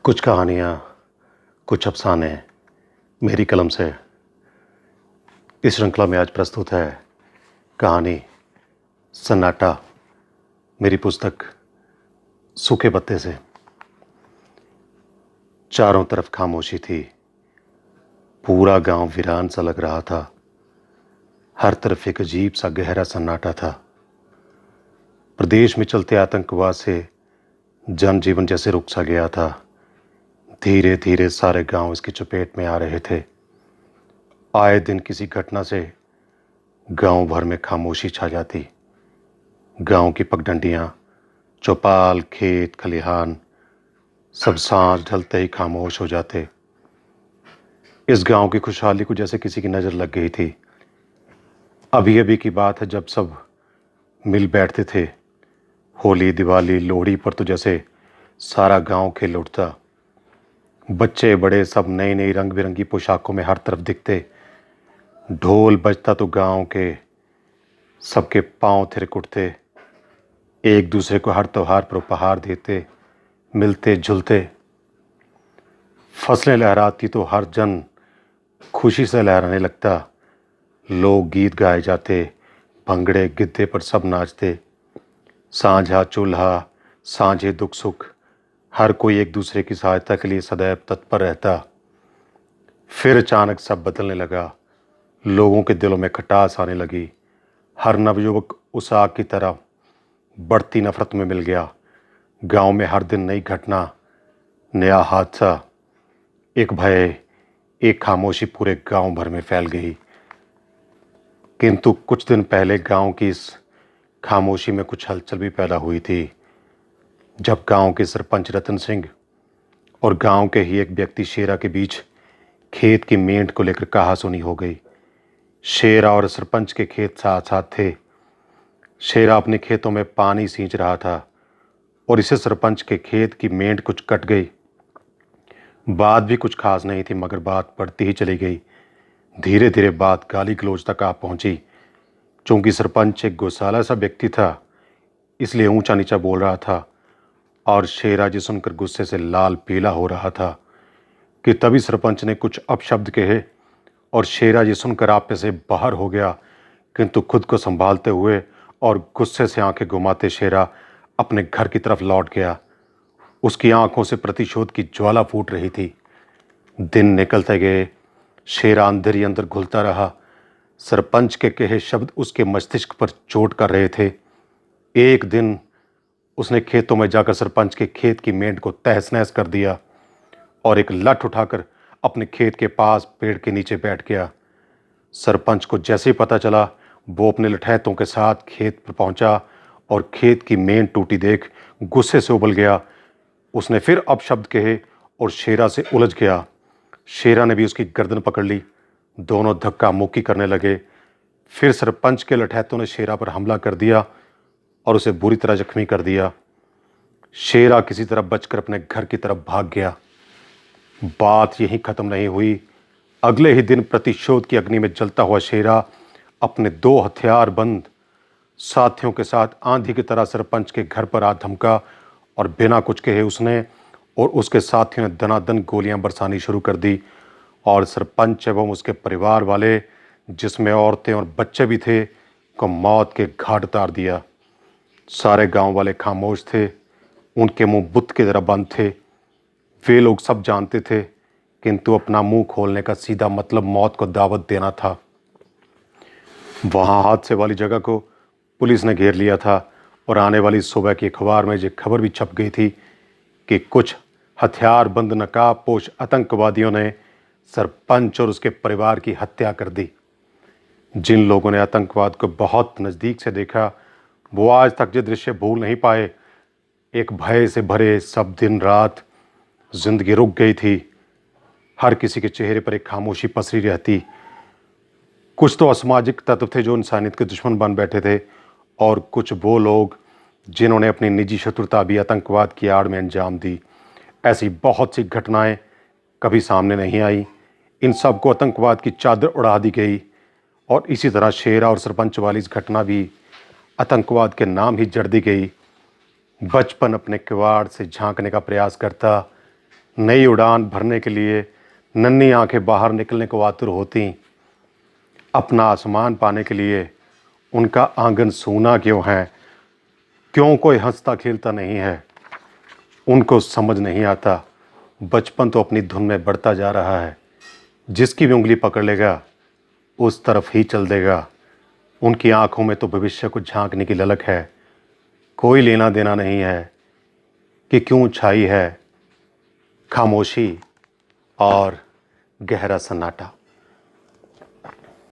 कुछ कहानियाँ, कुछ अफ़साने मेरी कलम से इस श्रृंखला में आज प्रस्तुत है कहानी सन्नाटा, मेरी पुस्तक सूखे पत्ते से। चारों तरफ खामोशी थी। पूरा गांव वीरान सा लग रहा था। हर तरफ एक अजीब सा गहरा सन्नाटा था। प्रदेश में चलते आतंकवाद से जनजीवन जैसे रुक सा गया था। धीरे धीरे सारे गांव इसकी चपेट में आ रहे थे। आए दिन किसी घटना से गांव भर में खामोशी छा जाती। गांव की पगडंडियां, चौपाल, खेत, खलिहान सब सांझ ढलते ही खामोश हो जाते। इस गांव की खुशहाली को जैसे किसी की नजर लग गई थी। अभी अभी की बात है जब सब मिल बैठते थे। होली, दिवाली, लोहड़ी पर तो जैसे सारा गांव खेल उठता। बच्चे बड़े सब नई नई रंग बिरंगी पोशाकों में हर तरफ दिखते। ढोल बजता तो गांव के सबके पांव थिरक उठते। एक दूसरे को हर त्योहार पर उपहार देते, मिलते जुलते। फसलें लहराती तो हर जन खुशी से लहराने लगता। लोक गीत गाए जाते, भंगड़े गिद्दे पर सब नाचते। साझा चूल्हा, साझे दुख सुख, हर कोई एक दूसरे की सहायता के लिए सदैव तत्पर रहता। फिर अचानक सब बदलने लगा। लोगों के दिलों में खटास आने लगी। हर नवयुवक उस आग की तरह बढ़ती नफरत में मिल गया। गांव में हर दिन नई घटना, नया हादसा। एक भय, एक खामोशी पूरे गांव भर में फैल गई। किंतु कुछ दिन पहले गांव की इस खामोशी में कुछ हलचल भी पैदा हुई थी। जब गांव के सरपंच रतन सिंह और गांव के ही एक व्यक्ति शेरा के बीच खेत की मेंढ को लेकर कहासुनी हो गई। शेरा और सरपंच के खेत साथ साथ थे। शेरा अपने खेतों में पानी सींच रहा था और इसे सरपंच के खेत की मेंढ कुछ कट गई। बात भी कुछ खास नहीं थी, मगर बात बढ़ती ही चली गई। धीरे धीरे बात गाली गलौज तक आ पहुंची। चूंकि सरपंच एक गौशाला सा व्यक्ति था, इसलिए ऊंचा नीचा बोल रहा था और शेरा जी सुनकर गुस्से से लाल पीला हो रहा था कि तभी सरपंच ने कुछ अपशब्द कहे और शेरा जी सुनकर आपे से बाहर हो गया। किंतु खुद को संभालते हुए और गुस्से से आंखें घुमाते शेरा अपने घर की तरफ लौट गया। उसकी आंखों से प्रतिशोध की ज्वाला फूट रही थी। दिन निकलते गए। शेरा अंदर ही अंदर घुलता रहा। सरपंच के कहे शब्द उसके मस्तिष्क पर चोट कर रहे थे। एक दिन उसने खेतों में जाकर सरपंच के खेत की मेंढ को तहस नहस कर दिया और एक लठ उठाकर अपने खेत के पास पेड़ के नीचे बैठ गया। सरपंच को जैसे ही पता चला, वो अपने लठैतों के साथ खेत पर पहुंचा और खेत की मेंढ टूटी देख गुस्से से उबल गया। उसने फिर अपशब्द कहे और शेरा से उलझ गया। शेरा ने भी उसकी गर्दन पकड़ ली। दोनों धक्का मुक्की करने लगे। फिर सरपंच के लठैतों ने शेरा पर हमला कर दिया और उसे बुरी तरह जख्मी कर दिया। शेरा किसी तरह बचकर अपने घर की तरफ भाग गया। बात यहीं खत्म नहीं हुई। अगले ही दिन प्रतिशोध की अग्नि में जलता हुआ शेरा अपने 2 हथियारबंद साथियों के साथ आंधी की तरह सरपंच के घर पर आ धमका और बिना कुछ कहे उसने और उसके साथियों ने दनादन गोलियां बरसानी शुरू कर दी और सरपंच एवं उसके परिवार वाले, जिसमें औरतें और बच्चे भी थे, को मौत के घाट उतार दिया। सारे गांव वाले खामोश थे। उनके मुंह बुत की तरह बंद थे। वे लोग सब जानते थे, किंतु अपना मुंह खोलने का सीधा मतलब मौत को दावत देना था। वहां हादसे वाली जगह को पुलिस ने घेर लिया था और आने वाली सुबह की अखबार में ये खबर भी छप गई थी कि कुछ हथियारबंद नकाबपोश आतंकवादियों ने सरपंच और उसके परिवार की हत्या कर दी। जिन लोगों ने आतंकवाद को बहुत नज़दीक से देखा, वो आज तक ये दृश्य भूल नहीं पाए। एक भय से भरे सब दिन रात जिंदगी रुक गई थी। हर किसी के चेहरे पर एक खामोशी पसरी रहती। कुछ तो असामाजिक तत्व थे जो इंसानियत के दुश्मन बन बैठे थे और कुछ वो लोग जिन्होंने अपनी निजी शत्रुता भी आतंकवाद की आड़ में अंजाम दी। ऐसी बहुत सी घटनाएं कभी सामने नहीं आई। इन सब को आतंकवाद की चादर उड़ा दी गई और इसी तरह शेरा और सरपंच वाली इस घटना भी आतंकवाद के नाम ही जड़ दी गई। बचपन अपने किवाड़ से झांकने का प्रयास करता, नई उड़ान भरने के लिए नन्ही आंखें बाहर निकलने को आतुर होती। अपना आसमान पाने के लिए उनका आंगन सूना क्यों है? क्यों कोई हंसता खेलता नहीं है? उनको समझ नहीं आता, बचपन तो अपनी धुन में बढ़ता जा रहा है। जिसकी भी उंगली पकड़ लेगा उस तरफ ही चल देगा। उनकी आंखों में तो भविष्य को झांकने की ललक है। कोई लेना देना नहीं है कि क्यों छाई है खामोशी और गहरा सन्नाटा।